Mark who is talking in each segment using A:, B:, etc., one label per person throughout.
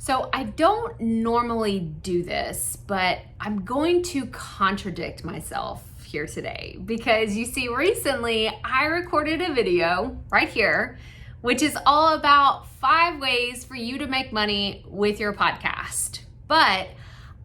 A: So I don't normally do this, but I'm going to contradict myself here today because you see, recently I recorded a video right here, which is all about 5 ways for you to make money with your podcast. But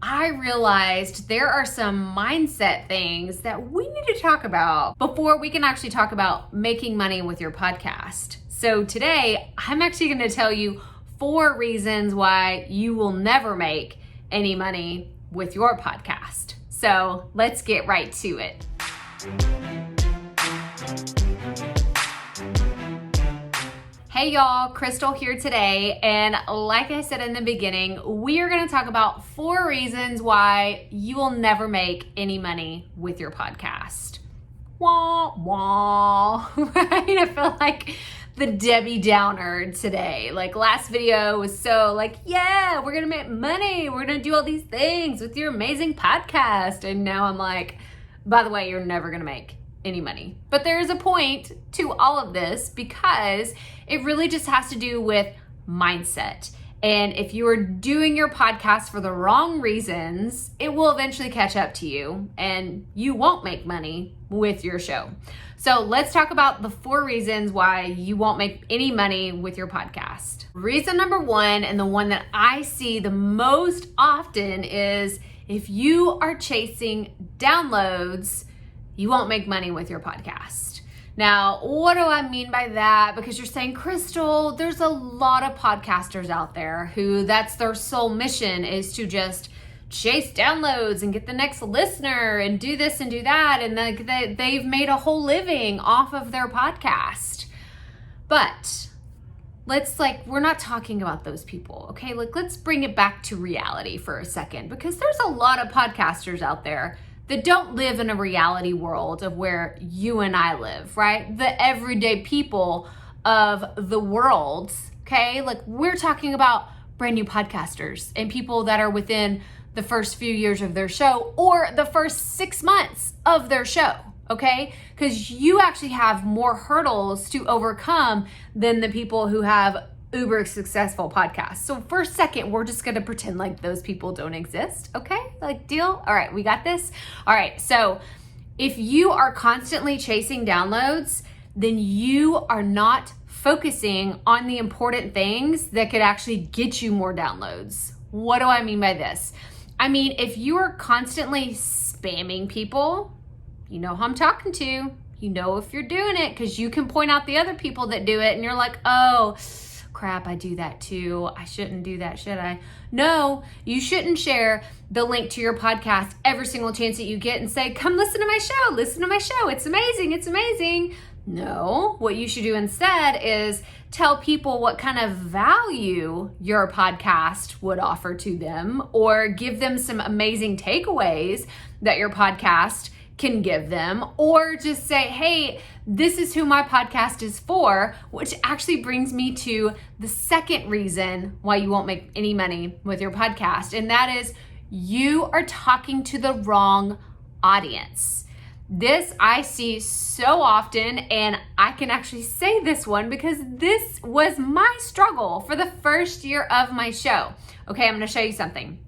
A: I realized there are some mindset things that we need to talk about before we can actually talk about making money with your podcast. So today, I'm actually going to tell you 4 reasons why you will never make any money with your podcast. So let's get right to it. Hey y'all, Crystal here today, and like I said in the beginning, we are going to talk about 4 reasons why you will never make any money with your podcast. Wah, wah, right? I feel like the Debbie Downer today. Like last video was so like, yeah, we're going to make money. We're going to do all these things with your amazing podcast. And now I'm like, by the way, you're never going to make any money. But there is a point to all of this because it really just has to do with mindset. And if you are doing your podcast for the wrong reasons, it will eventually catch up to you and you won't make money with your show. So let's talk about the 4 reasons why you won't make any money with your podcast. Reason number 1, and the one that I see the most often, is if you are chasing downloads, you won't make money with your podcast. Now, what do I mean by that? Because you're saying, Crystal, there's a lot of podcasters out there who that's their sole mission is to just chase downloads and get the next listener and do this and do that. And they've made a whole living off of their podcast. But we're not talking about those people, okay? Let's bring it back to reality for a second, because there's a lot of podcasters out there that don't live in a reality world of where you and I live, right? The everyday people of the world, okay? Like we're talking about brand new podcasters and people that are within the first few years of their show or the first 6 months of their show, okay? Because you actually have more hurdles to overcome than the people who have uber successful podcasts. So for a second, we're just going to pretend like those people don't exist. Okay? Like deal? All right. We got this. All right. So if you are constantly chasing downloads, then you are not focusing on the important things that could actually get you more downloads. What do I mean by this? I mean, if you are constantly spamming people, you know who I'm talking to. You know if you're doing it because you can point out the other people that do it and you're like, oh, crap, I do that too. I shouldn't do that, should I? No, you shouldn't share the link to your podcast every single chance that you get and say, come listen to my show, it's amazing, it's amazing. No, what you should do instead is tell people what kind of value your podcast would offer to them, or give them some amazing takeaways that your podcast can give them, or just say, hey, this is who my podcast is for, which actually brings me to the second reason why you won't make any money with your podcast. And that is you are talking to the wrong audience. This I see so often, and I can actually say this one because this was my struggle for the first year of my show. Okay, I'm going to show you something.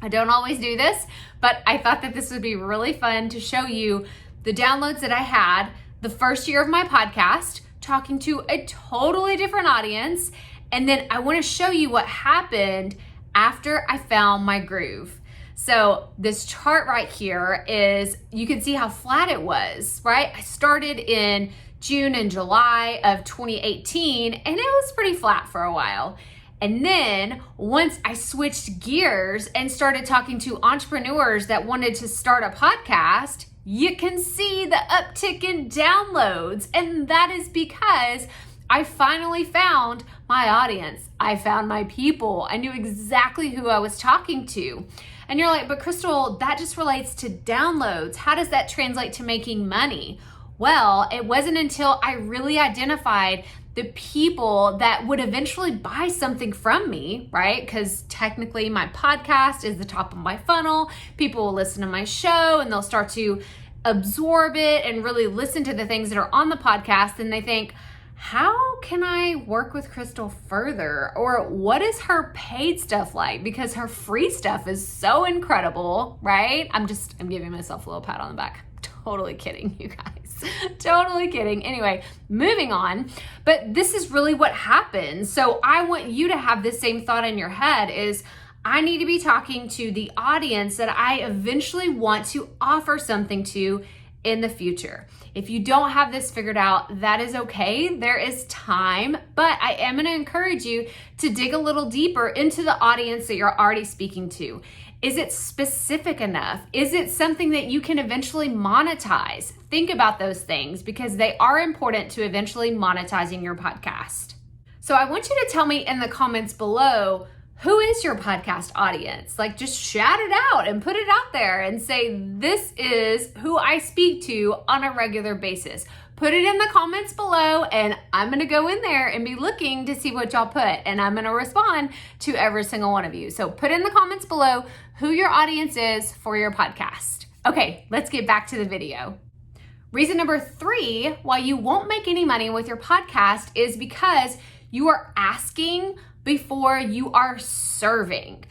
A: I don't always do this, but I thought that this would be really fun to show you the downloads that I had the first year of my podcast, talking to a totally different audience. And then I want to show you what happened after I found my groove. So this chart right here is, you can see how flat it was, right? I started in June and July of 2018, and it was pretty flat for a while. And then once I switched gears and started talking to entrepreneurs that wanted to start a podcast, you can see the uptick in downloads. And that is because I finally found my audience. I found my people. I knew exactly who I was talking to. And you're like, but Crystal, that just relates to downloads. How does that translate to making money? Well, it wasn't until I really identified the people that would eventually buy something from me, right? Because technically my podcast is the top of my funnel. People will listen to my show and they'll start to absorb it and really listen to the things that are on the podcast. And they think, how can I work with Crystal further? Or what is her paid stuff like? Because her free stuff is so incredible, right? I'm giving myself a little pat on the back. Totally kidding, you guys. Totally kidding. Anyway, moving on. But this is really what happens. So I want you to have this same thought in your head is, I need to be talking to the audience that I eventually want to offer something to in the future. If you don't have this figured out, that is okay. There is time, but I am going to encourage you to dig a little deeper into the audience that you're already speaking to. Is it specific enough? Is it something that you can eventually monetize? Think about those things because they are important to eventually monetizing your podcast. So I want you to tell me in the comments below, who is your podcast audience? Like, just shout it out and put it out there and say, this is who I speak to on a regular basis. Put it in the comments below and I'm gonna go in there and be looking to see what y'all put, and I'm gonna respond to every single one of you. So put in the comments below who your audience is for your podcast. Okay, let's get back to the video. Reason number 3 why you won't make any money with your podcast is because you are asking before you are serving.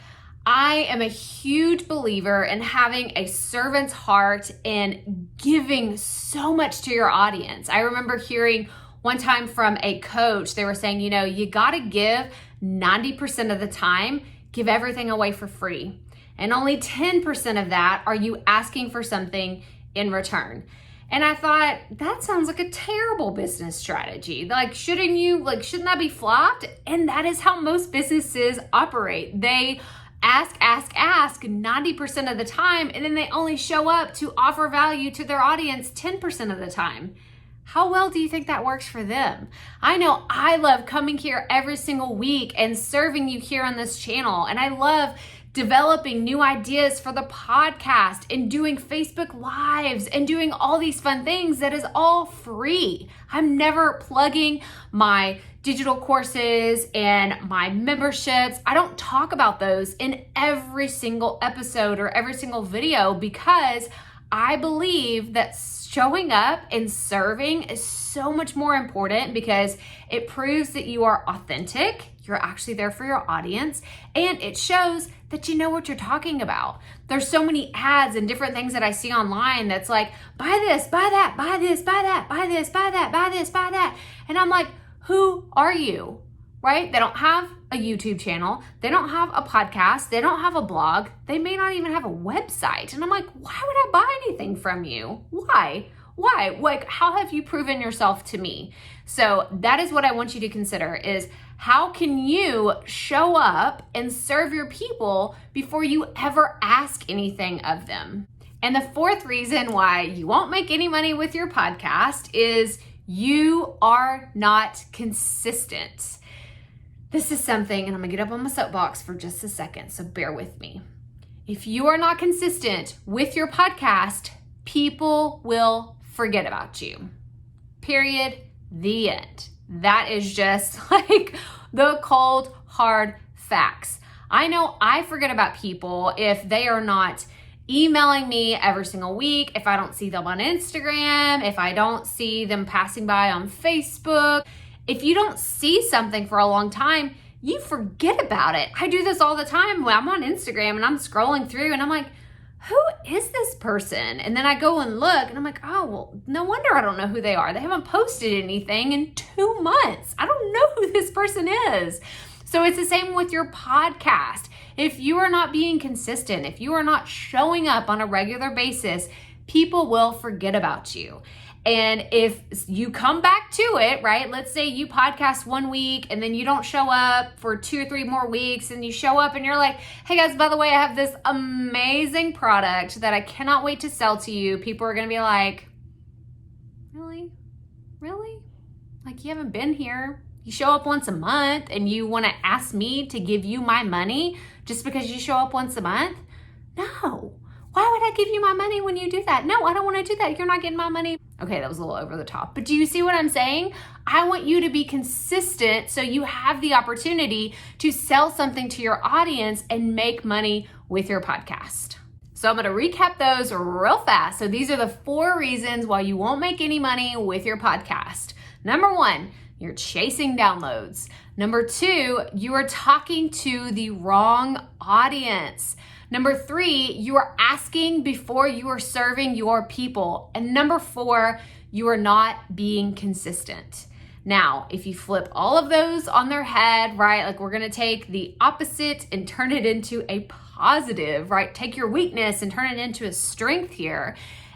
A: I am a huge believer in having a servant's heart and giving so much to your audience. I remember hearing one time from a coach, they were saying, you gotta give 90% of the time, give everything away for free. And only 10% of that are you asking for something in return. And I thought, that sounds like a terrible business strategy. Shouldn't that be flopped? And that is how most businesses operate. They ask 90% of the time, and then they only show up to offer value to their audience 10% of the time. How well do you think that works for them? I know I love coming here every single week and serving you here on this channel. And I love developing new ideas for the podcast and doing Facebook Lives and doing all these fun things that is all free. I'm never plugging my digital courses and my memberships. I don't talk about those in every single episode or every single video because I believe that showing up and serving is so much more important because it proves that you are authentic, you're actually there for your audience, and it shows that you know what you're talking about. There's so many ads and different things that I see online that's like, buy this, buy that, buy this, buy that, buy this, buy that, buy this, buy that. And I'm like, who are you? Right? They don't have a YouTube channel. They don't have a podcast. They don't have a blog. They may not even have a website. And I'm like, why would I buy anything from you? Why? Like, how have you proven yourself to me? So that is what I want you to consider is how can you show up and serve your people before you ever ask anything of them? And the 4th reason why you won't make any money with your podcast is you are not consistent. This is something, and I'm gonna get up on my soapbox for just a second, so bear with me. If you are not consistent with your podcast, people will forget about you. Period. The end. That is just like the cold, hard facts. I know I forget about people if they are not emailing me every single week, if I don't see them on Instagram, if I don't see them passing by on Facebook. If you don't see something for a long time, you forget about it. I do this all the time when I'm on Instagram and I'm scrolling through and I'm like, who is this person? And then I go and look and I'm like, oh, well, no wonder I don't know who they are. They haven't posted anything in 2 months. I don't know who this person is. So it's the same with your podcast. If you are not being consistent, if you are not showing up on a regular basis, people will forget about you. And if you come back to it, right? Let's say you podcast 1 week and then you don't show up for 2 or 3 more weeks and you show up and you're like, hey guys, by the way, I have this amazing product that I cannot wait to sell to you. People are going to be like, really? Really? Like, you haven't been here. You show up once a month and you want to ask me to give you my money just because you show up once a month? No. Why would I give you my money when you do that? No, I don't want to do that. You're not getting my money. Okay, that was a little over the top. But do you see what I'm saying? I want you to be consistent so you have the opportunity to sell something to your audience and make money with your podcast. So I'm going to recap those real fast. So these are the 4 reasons why you won't make any money with your podcast. Number 1, You're chasing downloads. Number 2, you are talking to the wrong audience. Number 3, you are asking before you are serving your people. And number 4, you are not being consistent. Now, if you flip all of those on their head, right, like we're gonna take the opposite and turn it into a positive, right? Take your weakness and turn it into a strength here.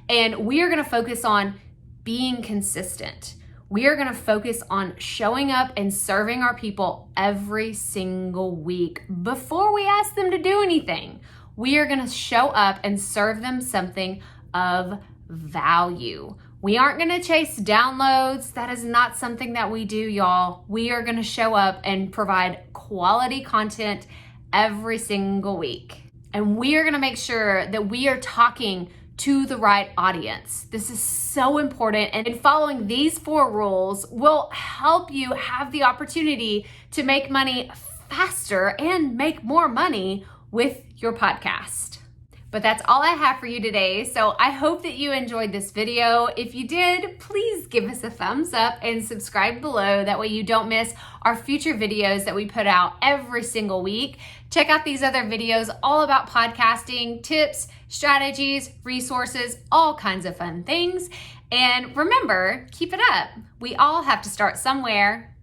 A: And we are gonna focus on being consistent. We are gonna focus on showing up and serving our people every single week before we ask them to do anything. We are gonna show up and serve them something of value. We aren't gonna chase downloads. That is not something that we do, y'all. We are gonna show up and provide quality content every single week. And we are gonna make sure that we are talking to the right audience. This is so important. And in following these 4 rules will help you have the opportunity to make money faster and make more money with your podcast. But that's all I have for you today. So I hope that you enjoyed this video. If you did, please give us a thumbs up and subscribe below. That way you don't miss our future videos that we put out every single week. Check out these other videos all about podcasting, tips, strategies, resources, all kinds of fun things. And remember, keep it up. We all have to start somewhere.